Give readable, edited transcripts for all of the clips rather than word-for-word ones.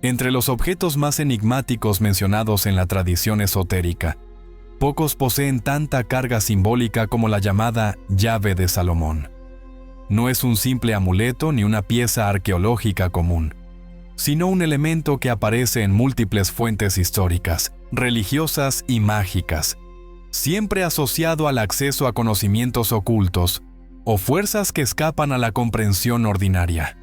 Entre los objetos más enigmáticos mencionados en la tradición esotérica, pocos poseen tanta carga simbólica como la llamada llave de Salomón. No es un simple amuleto ni una pieza arqueológica común, sino un elemento que aparece en múltiples fuentes históricas, religiosas y mágicas, siempre asociado al acceso a conocimientos ocultos o fuerzas que escapan a la comprensión ordinaria.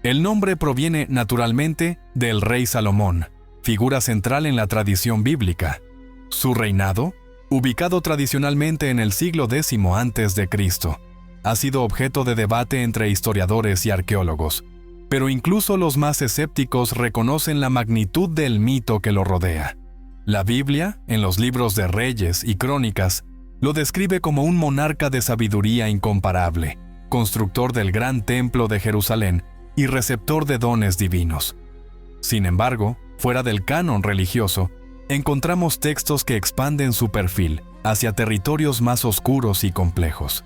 El nombre proviene naturalmente del rey Salomón, figura central en la tradición bíblica. Su reinado, ubicado tradicionalmente en el siglo X a.C., ha sido objeto de debate entre historiadores y arqueólogos, pero incluso los más escépticos reconocen la magnitud del mito que lo rodea. La Biblia, en los libros de Reyes y Crónicas, lo describe como un monarca de sabiduría incomparable, constructor del gran templo de Jerusalén y receptor de dones divinos. Sin embargo, fuera del canon religioso, encontramos textos que expanden su perfil hacia territorios más oscuros y complejos.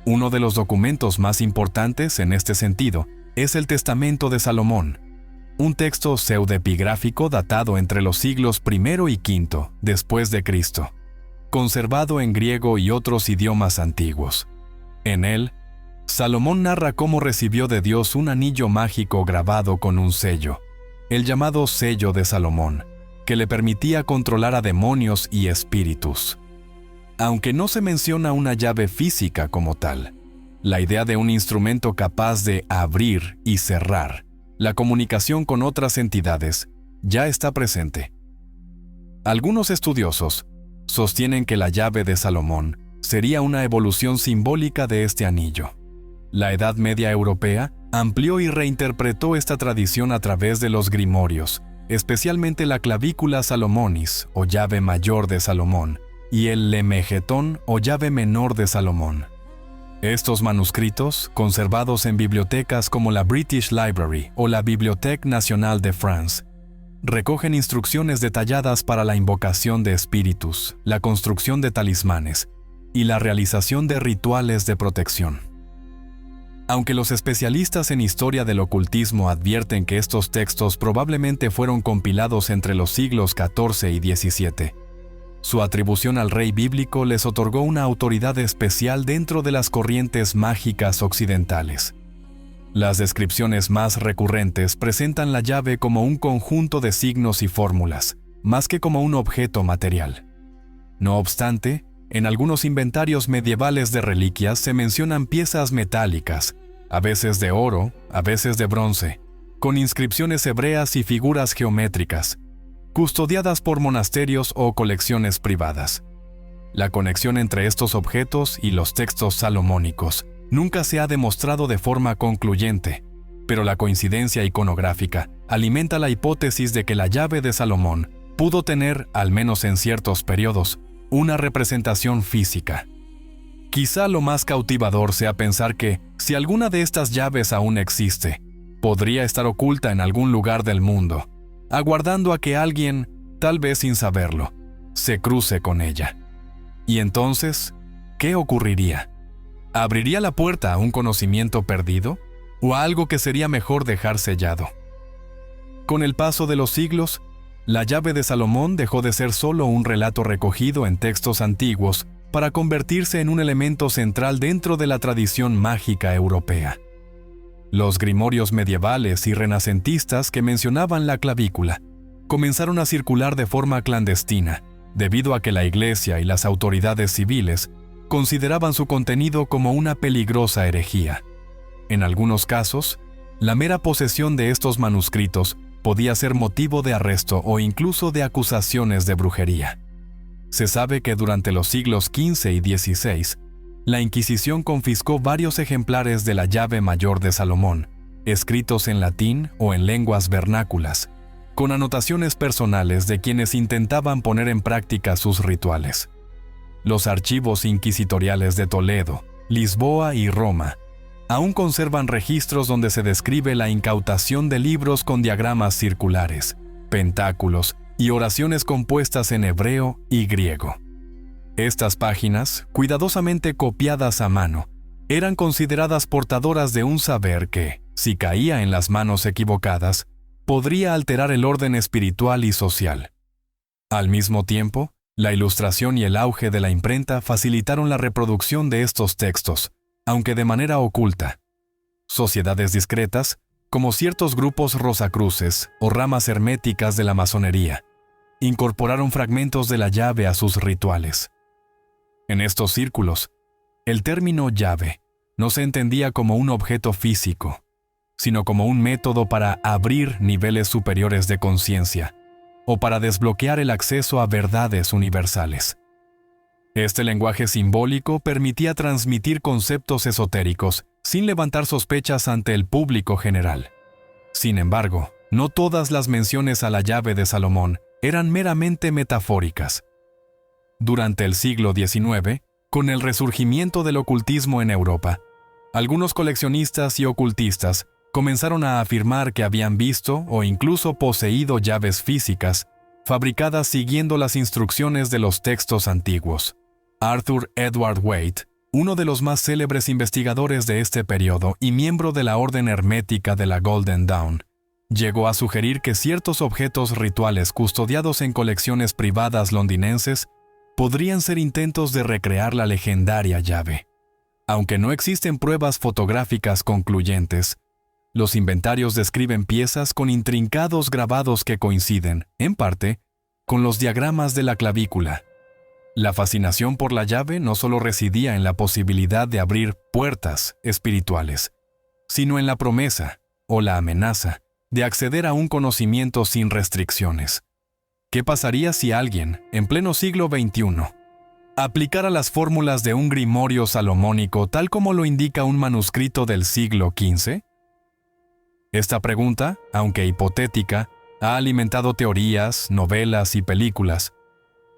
Uno de los documentos más importantes en este sentido es el Testamento de Salomón, un texto pseudoepigráfico datado entre los siglos I y V después de Cristo, conservado en griego y otros idiomas antiguos. En él, Salomón narra cómo recibió de Dios un anillo mágico grabado con un sello, el llamado sello de Salomón, que le permitía controlar a demonios y espíritus. Aunque no se menciona una llave física como tal, la idea de un instrumento capaz de abrir y cerrar la comunicación con otras entidades ya está presente. Algunos estudiosos sostienen que la llave de Salomón sería una evolución simbólica de este anillo. La Edad Media europea amplió y reinterpretó esta tradición a través de los grimorios, especialmente la clavícula Salomonis o llave mayor de Salomón y el Lemegetón o llave menor de Salomón. Estos manuscritos, conservados en bibliotecas como la British Library o la Bibliothèque Nationale de France, recogen instrucciones detalladas para la invocación de espíritus, la construcción de talismanes y la realización de rituales de protección. Aunque los especialistas en historia del ocultismo advierten que estos textos probablemente fueron compilados entre los siglos XIV y XVII, su atribución al rey bíblico les otorgó una autoridad especial dentro de las corrientes mágicas occidentales. Las descripciones más recurrentes presentan la llave como un conjunto de signos y fórmulas, más que como un objeto material. No obstante, en algunos inventarios medievales de reliquias se mencionan piezas metálicas, a veces de oro, a veces de bronce, con inscripciones hebreas y figuras geométricas, custodiadas por monasterios o colecciones privadas. La conexión entre estos objetos y los textos salomónicos nunca se ha demostrado de forma concluyente, pero la coincidencia iconográfica alimenta la hipótesis de que la llave de Salomón pudo tener, al menos en ciertos periodos, una representación física. Quizá lo más cautivador sea pensar que, si alguna de estas llaves aún existe, podría estar oculta en algún lugar del mundo, aguardando a que alguien, tal vez sin saberlo, se cruce con ella. Y entonces, ¿qué ocurriría? ¿Abriría la puerta a un conocimiento perdido o a algo que sería mejor dejar sellado? Con el paso de los siglos, la llave de Salomón dejó de ser solo un relato recogido en textos antiguos para convertirse en un elemento central dentro de la tradición mágica europea. Los grimorios medievales y renacentistas que mencionaban la clavícula comenzaron a circular de forma clandestina, debido a que la Iglesia y las autoridades civiles consideraban su contenido como una peligrosa herejía. En algunos casos, la mera posesión de estos manuscritos podía ser motivo de arresto o incluso de acusaciones de brujería. Se sabe que durante los siglos XV y XVI, la Inquisición confiscó varios ejemplares de la llave mayor de Salomón, escritos en latín o en lenguas vernáculas, con anotaciones personales de quienes intentaban poner en práctica sus rituales. Los archivos inquisitoriales de Toledo, Lisboa y Roma aún conservan registros donde se describe la incautación de libros con diagramas circulares, pentáculos y oraciones compuestas en hebreo y griego. Estas páginas, cuidadosamente copiadas a mano, eran consideradas portadoras de un saber que, si caía en las manos equivocadas, podría alterar el orden espiritual y social. Al mismo tiempo, la ilustración y el auge de la imprenta facilitaron la reproducción de estos textos, aunque de manera oculta. Sociedades discretas, como ciertos grupos rosacruces o ramas herméticas de la masonería, incorporaron fragmentos de la llave a sus rituales. En estos círculos, el término llave no se entendía como un objeto físico, sino como un método para abrir niveles superiores de conciencia o para desbloquear el acceso a verdades universales. Este lenguaje simbólico permitía transmitir conceptos esotéricos sin levantar sospechas ante el público general. Sin embargo, no todas las menciones a la llave de Salomón eran meramente metafóricas. Durante el siglo XIX, con el resurgimiento del ocultismo en Europa, algunos coleccionistas y ocultistas comenzaron a afirmar que habían visto o incluso poseído llaves físicas fabricadas siguiendo las instrucciones de los textos antiguos. Arthur Edward Waite, uno de los más célebres investigadores de este periodo y miembro de la Orden Hermética de la Golden Dawn, llegó a sugerir que ciertos objetos rituales custodiados en colecciones privadas londinenses podrían ser intentos de recrear la legendaria llave. Aunque no existen pruebas fotográficas concluyentes, los inventarios describen piezas con intrincados grabados que coinciden, en parte, con los diagramas de la clavícula. La fascinación por la llave no solo residía en la posibilidad de abrir puertas espirituales, sino en la promesa, o la amenaza, de acceder a un conocimiento sin restricciones. ¿Qué pasaría si alguien, en pleno siglo XXI, aplicara las fórmulas de un grimorio salomónico tal como lo indica un manuscrito del siglo XV? Esta pregunta, aunque hipotética, ha alimentado teorías, novelas y películas,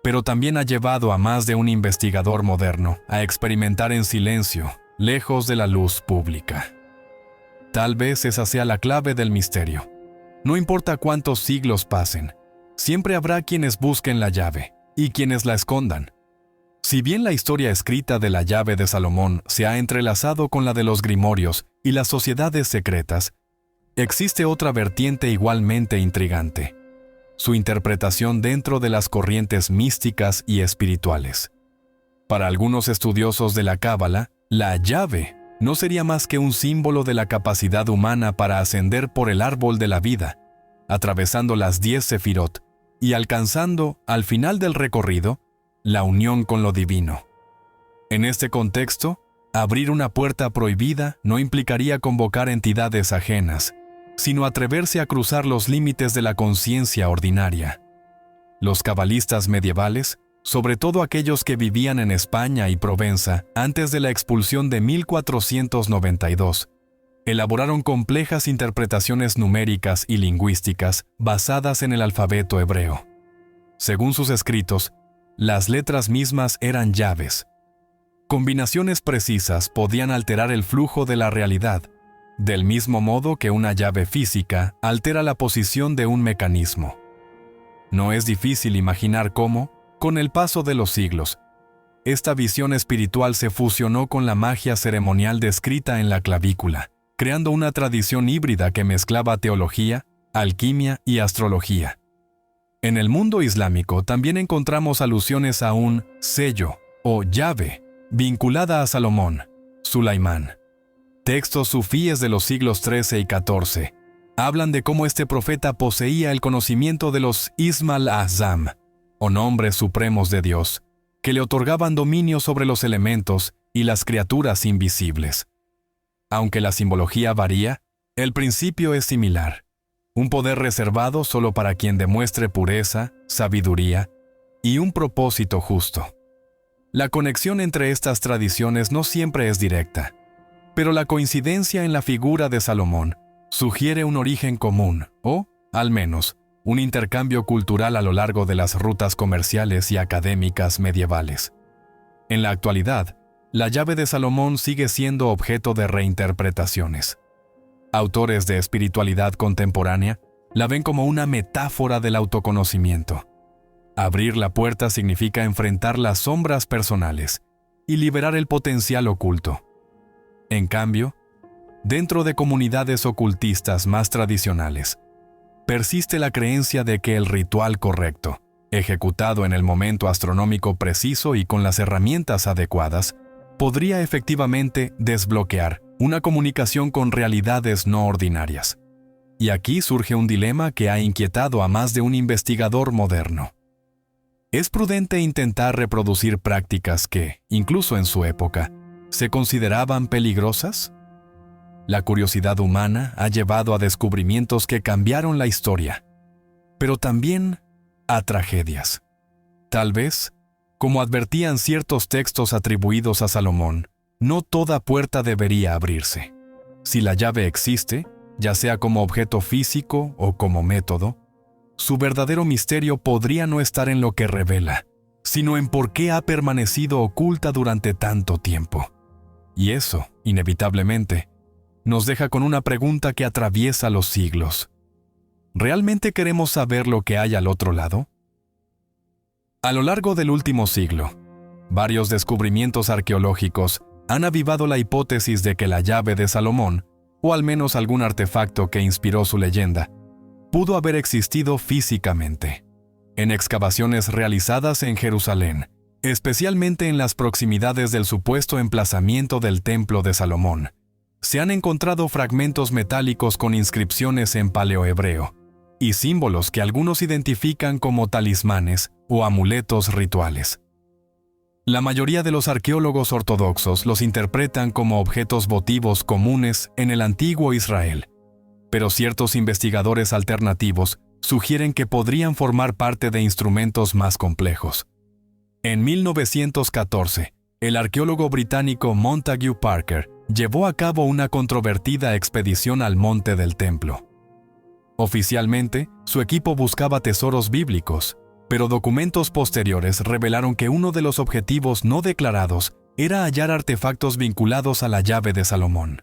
pero también ha llevado a más de un investigador moderno a experimentar en silencio, lejos de la luz pública. Tal vez esa sea la clave del misterio. No importa cuántos siglos pasen, siempre habrá quienes busquen la llave y quienes la escondan. Si bien la historia escrita de la llave de Salomón se ha entrelazado con la de los grimorios y las sociedades secretas, existe otra vertiente igualmente intrigante: su interpretación dentro de las corrientes místicas y espirituales. Para algunos estudiosos de la Cábala, la llave no sería más que un símbolo de la capacidad humana para ascender por el árbol de la vida, atravesando las 10 sefirot y alcanzando, al final del recorrido, la unión con lo divino. En este contexto, abrir una puerta prohibida no implicaría convocar entidades ajenas, sino atreverse a cruzar los límites de la conciencia ordinaria. Los cabalistas medievales, sobre todo aquellos que vivían en España y Provenza antes de la expulsión de 1492, elaboraron complejas interpretaciones numéricas y lingüísticas basadas en el alfabeto hebreo. Según sus escritos, las letras mismas eran llaves. Combinaciones precisas podían alterar el flujo de la realidad, del mismo modo que una llave física altera la posición de un mecanismo. No es difícil imaginar cómo, con el paso de los siglos, esta visión espiritual se fusionó con la magia ceremonial descrita en la clavícula, creando una tradición híbrida que mezclaba teología, alquimia y astrología. En el mundo islámico también encontramos alusiones a un sello o llave vinculada a Salomón, Sulaimán. Textos sufíes de los siglos XIII y XIV hablan de cómo este profeta poseía el conocimiento de los Ism al-Azam, o nombres supremos de Dios, que le otorgaban dominio sobre los elementos y las criaturas invisibles. Aunque la simbología varía, el principio es similar: un poder reservado solo para quien demuestre pureza, sabiduría y un propósito justo. La conexión entre estas tradiciones no siempre es directa, pero la coincidencia en la figura de Salomón sugiere un origen común, o, al menos, un intercambio cultural a lo largo de las rutas comerciales y académicas medievales. En la actualidad, la llave de Salomón sigue siendo objeto de reinterpretaciones. Autores de espiritualidad contemporánea la ven como una metáfora del autoconocimiento. Abrir la puerta significa enfrentar las sombras personales y liberar el potencial oculto. En cambio, dentro de comunidades ocultistas más tradicionales, persiste la creencia de que el ritual correcto, ejecutado en el momento astronómico preciso y con las herramientas adecuadas, podría efectivamente desbloquear una comunicación con realidades no ordinarias. Y aquí surge un dilema que ha inquietado a más de un investigador moderno. ¿Es prudente intentar reproducir prácticas que, incluso en su época, se consideraban peligrosas? La curiosidad humana ha llevado a descubrimientos que cambiaron la historia, pero también a tragedias. Tal vez, como advertían ciertos textos atribuidos a Salomón, no toda puerta debería abrirse. Si la llave existe, ya sea como objeto físico o como método, su verdadero misterio podría no estar en lo que revela, sino en por qué ha permanecido oculta durante tanto tiempo. Y eso, inevitablemente, nos deja con una pregunta que atraviesa los siglos. ¿Realmente queremos saber lo que hay al otro lado? A lo largo del último siglo, varios descubrimientos arqueológicos han avivado la hipótesis de que la llave de Salomón, o al menos algún artefacto que inspiró su leyenda, pudo haber existido físicamente. En excavaciones realizadas en Jerusalén, especialmente en las proximidades del supuesto emplazamiento del Templo de Salomón, se han encontrado fragmentos metálicos con inscripciones en paleohebreo y símbolos que algunos identifican como talismanes o amuletos rituales. La mayoría de los arqueólogos ortodoxos los interpretan como objetos votivos comunes en el antiguo Israel, pero ciertos investigadores alternativos sugieren que podrían formar parte de instrumentos más complejos. En 1914, el arqueólogo británico Montague Parker llevó a cabo una controvertida expedición al Monte del Templo. Oficialmente, su equipo buscaba tesoros bíblicos, pero documentos posteriores revelaron que uno de los objetivos no declarados era hallar artefactos vinculados a la llave de Salomón.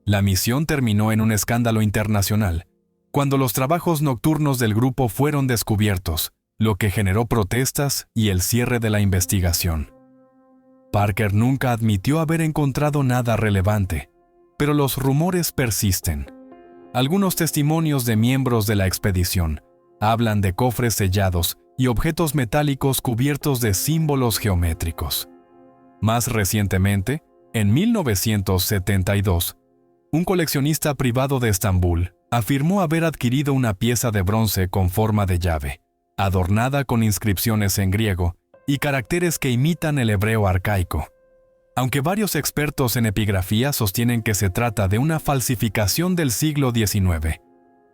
La misión terminó en un escándalo internacional, cuando los trabajos nocturnos del grupo fueron descubiertos, lo que generó protestas y el cierre de la investigación. Parker nunca admitió haber encontrado nada relevante, pero los rumores persisten. Algunos testimonios de miembros de la expedición hablan de cofres sellados y objetos metálicos cubiertos de símbolos geométricos. Más recientemente, en 1972, un coleccionista privado de Estambul afirmó haber adquirido una pieza de bronce con forma de llave, adornada con inscripciones en griego y caracteres que imitan el hebreo arcaico. Aunque varios expertos en epigrafía sostienen que se trata de una falsificación del siglo XIX,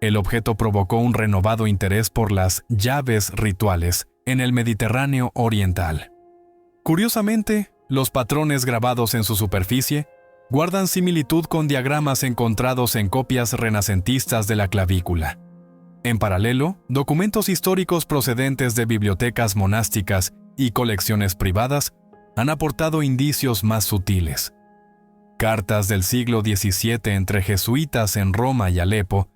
el objeto provocó un renovado interés por las llaves rituales en el Mediterráneo oriental. Curiosamente, los patrones grabados en su superficie guardan similitud con diagramas encontrados en copias renacentistas de la clavícula. En paralelo, documentos históricos procedentes de bibliotecas monásticas y colecciones privadas han aportado indicios más sutiles. Cartas del siglo XVII entre jesuitas en Roma y Alepo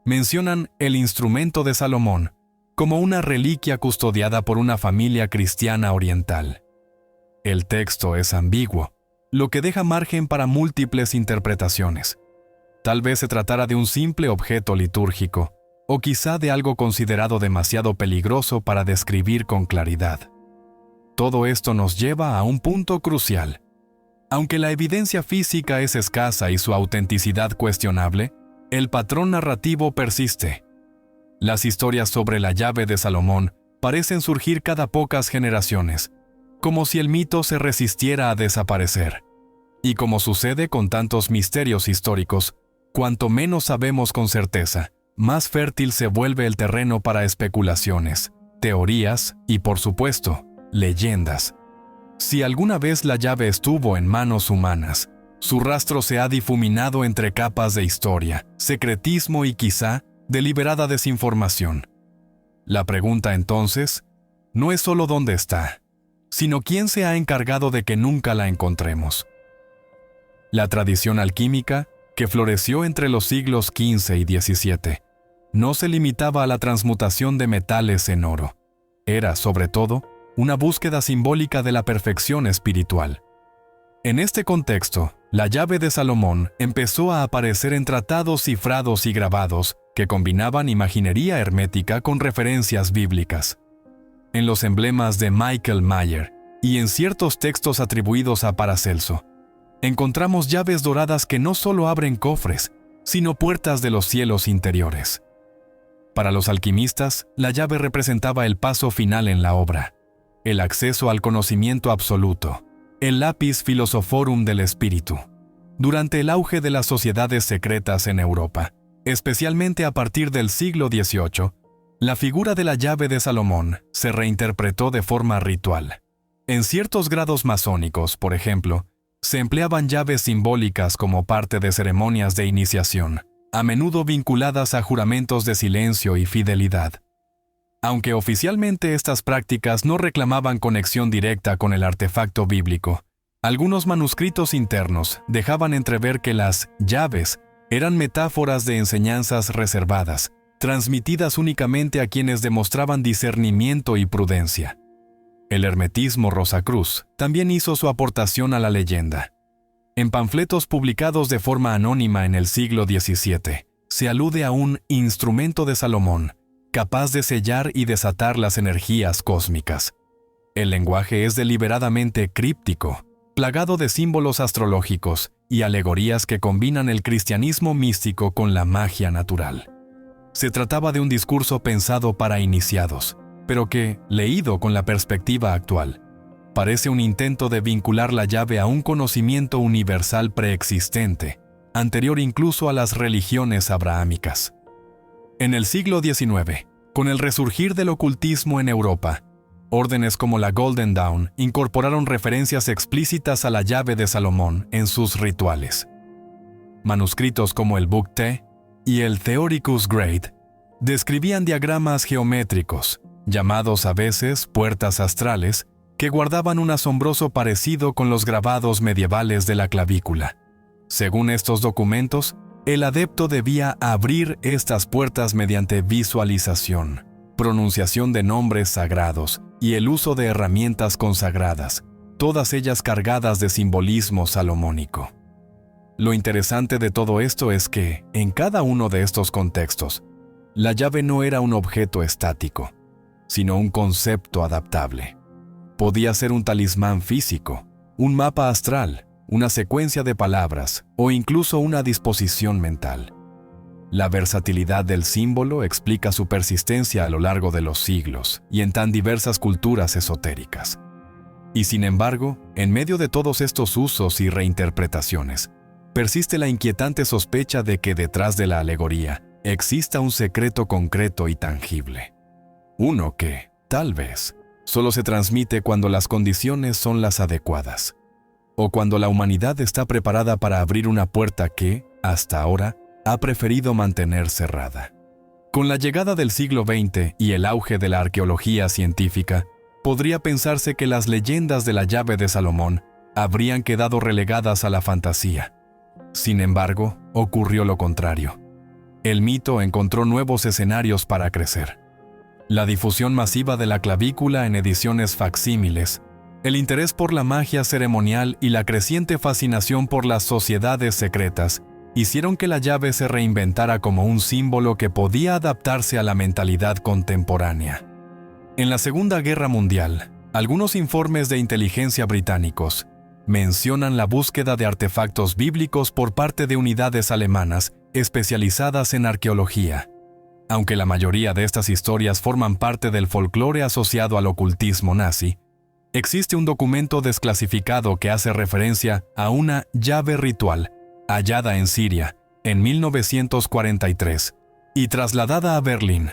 mencionan el instrumento de Salomón como una reliquia custodiada por una familia cristiana oriental. El texto es ambiguo, lo que deja margen para múltiples interpretaciones. Tal vez se tratara de un simple objeto litúrgico, o quizá de algo considerado demasiado peligroso para describir con claridad. Todo esto nos lleva a un punto crucial. Aunque la evidencia física es escasa y su autenticidad cuestionable, el patrón narrativo persiste. Las historias sobre la llave de Salomón parecen surgir cada pocas generaciones, como si el mito se resistiera a desaparecer. Y como sucede con tantos misterios históricos, cuanto menos sabemos con certeza, más fértil se vuelve el terreno para especulaciones, teorías y, por supuesto, leyendas. Si alguna vez la llave estuvo en manos humanas, su rastro se ha difuminado entre capas de historia, secretismo y quizá deliberada desinformación. La pregunta entonces no es solo dónde está, sino quién se ha encargado de que nunca la encontremos. La tradición alquímica, que floreció entre los siglos XV y XVII, no se limitaba a la transmutación de metales en oro. Era, sobre todo, una búsqueda simbólica de la perfección espiritual. En este contexto, la llave de Salomón empezó a aparecer en tratados cifrados y grabados que combinaban imaginería hermética con referencias bíblicas. En los emblemas de Michael Mayer y en ciertos textos atribuidos a Paracelso, encontramos llaves doradas que no solo abren cofres, sino puertas de los cielos interiores. Para los alquimistas, la llave representaba el paso final en la obra, el acceso al conocimiento absoluto, el lapis philosophorum del espíritu. Durante el auge de las sociedades secretas en Europa, especialmente a partir del siglo XVIII, la figura de la llave de Salomón se reinterpretó de forma ritual. En ciertos grados masónicos, por ejemplo, se empleaban llaves simbólicas como parte de ceremonias de iniciación, a menudo vinculadas a juramentos de silencio y fidelidad. Aunque oficialmente estas prácticas no reclamaban conexión directa con el artefacto bíblico, algunos manuscritos internos dejaban entrever que las llaves eran metáforas de enseñanzas reservadas, transmitidas únicamente a quienes demostraban discernimiento y prudencia. El hermetismo Rosacruz también hizo su aportación a la leyenda. En panfletos publicados de forma anónima en el siglo XVII, se alude a un instrumento de Salomón, capaz de sellar y desatar las energías cósmicas. El lenguaje es deliberadamente críptico, plagado de símbolos astrológicos y alegorías que combinan el cristianismo místico con la magia natural. Se trataba de un discurso pensado para iniciados, pero que, leído con la perspectiva actual, parece un intento de vincular la llave a un conocimiento universal preexistente, anterior incluso a las religiones abrahámicas. En el siglo XIX, con el resurgir del ocultismo en Europa, órdenes como la Golden Dawn incorporaron referencias explícitas a la llave de Salomón en sus rituales. Manuscritos como el Book T y el Theoricus Great describían diagramas geométricos, llamados a veces puertas astrales, que guardaban un asombroso parecido con los grabados medievales de la clavícula. Según estos documentos, el adepto debía abrir estas puertas mediante visualización, pronunciación de nombres sagrados y el uso de herramientas consagradas, todas ellas cargadas de simbolismo salomónico. Lo interesante de todo esto es que, en cada uno de estos contextos, la llave no era un objeto estático, sino un concepto adaptable. Podía ser un talismán físico, un mapa astral, una secuencia de palabras o incluso una disposición mental. La versatilidad del símbolo explica su persistencia a lo largo de los siglos y en tan diversas culturas esotéricas. Y sin embargo, en medio de todos estos usos y reinterpretaciones, persiste la inquietante sospecha de que detrás de la alegoría exista un secreto concreto y tangible. Uno que, tal vez, solo se transmite cuando las condiciones son las adecuadas, o cuando la humanidad está preparada para abrir una puerta que, hasta ahora, ha preferido mantener cerrada. Con la llegada del siglo XX y el auge de la arqueología científica, podría pensarse que las leyendas de la llave de Salomón habrían quedado relegadas a la fantasía. Sin embargo, ocurrió lo contrario. El mito encontró nuevos escenarios para crecer. La difusión masiva de la clavícula en ediciones facsímiles, el interés por la magia ceremonial y la creciente fascinación por las sociedades secretas hicieron que la llave se reinventara como un símbolo que podía adaptarse a la mentalidad contemporánea. En la Segunda Guerra Mundial, algunos informes de inteligencia británicos mencionan la búsqueda de artefactos bíblicos por parte de unidades alemanas especializadas en arqueología. Aunque la mayoría de estas historias forman parte del folclore asociado al ocultismo nazi, existe un documento desclasificado que hace referencia a una llave ritual hallada en Siria en 1943 y trasladada a Berlín.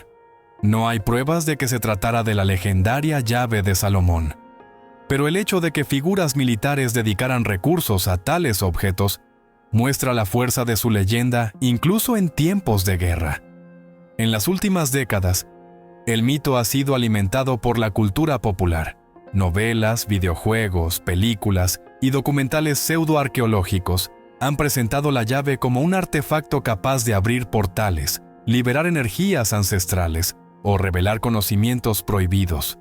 No hay pruebas de que se tratara de la legendaria llave de Salomón, pero el hecho de que figuras militares dedicaran recursos a tales objetos muestra la fuerza de su leyenda incluso en tiempos de guerra. En las últimas décadas, el mito ha sido alimentado por la cultura popular. Novelas, videojuegos, películas y documentales pseudoarqueológicos han presentado la llave como un artefacto capaz de abrir portales, liberar energías ancestrales o revelar conocimientos prohibidos.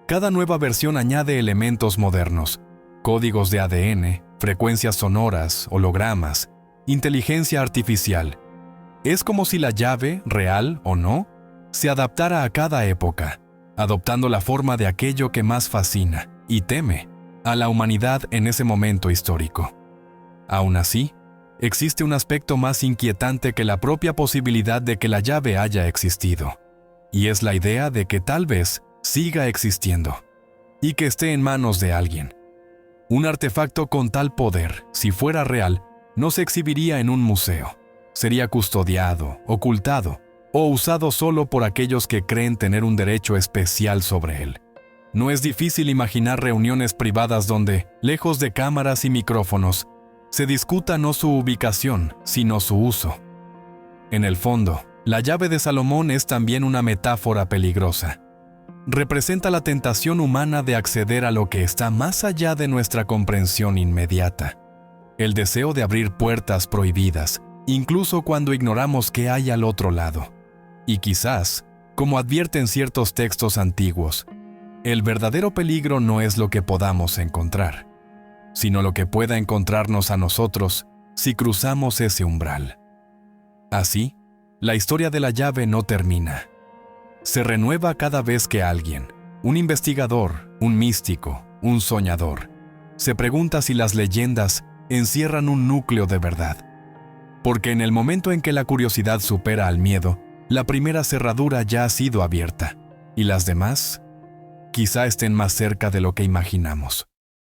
Cada nueva versión añade elementos modernos, códigos de ADN, frecuencias sonoras, hologramas, inteligencia artificial, Es como si la llave, real o no, se adaptara a cada época, adoptando la forma de aquello que más fascina y teme a la humanidad en ese momento histórico. Aún así, existe un aspecto más inquietante que la propia posibilidad de que la llave haya existido, y es la idea de que tal vez siga existiendo, y que esté en manos de alguien. Un artefacto con tal poder, si fuera real, no se exhibiría en un museo. Sería custodiado, ocultado, o usado solo por aquellos que creen tener un derecho especial sobre él. No es difícil imaginar reuniones privadas donde, lejos de cámaras y micrófonos, se discuta no su ubicación, sino su uso. En el fondo, la llave de Salomón es también una metáfora peligrosa. Representa la tentación humana de acceder a lo que está más allá de nuestra comprensión inmediata. El deseo de abrir puertas prohibidas, incluso cuando ignoramos qué hay al otro lado. Y quizás, como advierten ciertos textos antiguos, el verdadero peligro no es lo que podamos encontrar, sino lo que pueda encontrarnos a nosotros si cruzamos ese umbral. Así, la historia de la llave no termina. Se renueva cada vez que alguien, un investigador, un místico, un soñador, se pregunta si las leyendas encierran un núcleo de verdad. Porque en el momento en que la curiosidad supera al miedo, la primera cerradura ya ha sido abierta, y las demás quizá estén más cerca de lo que imaginamos.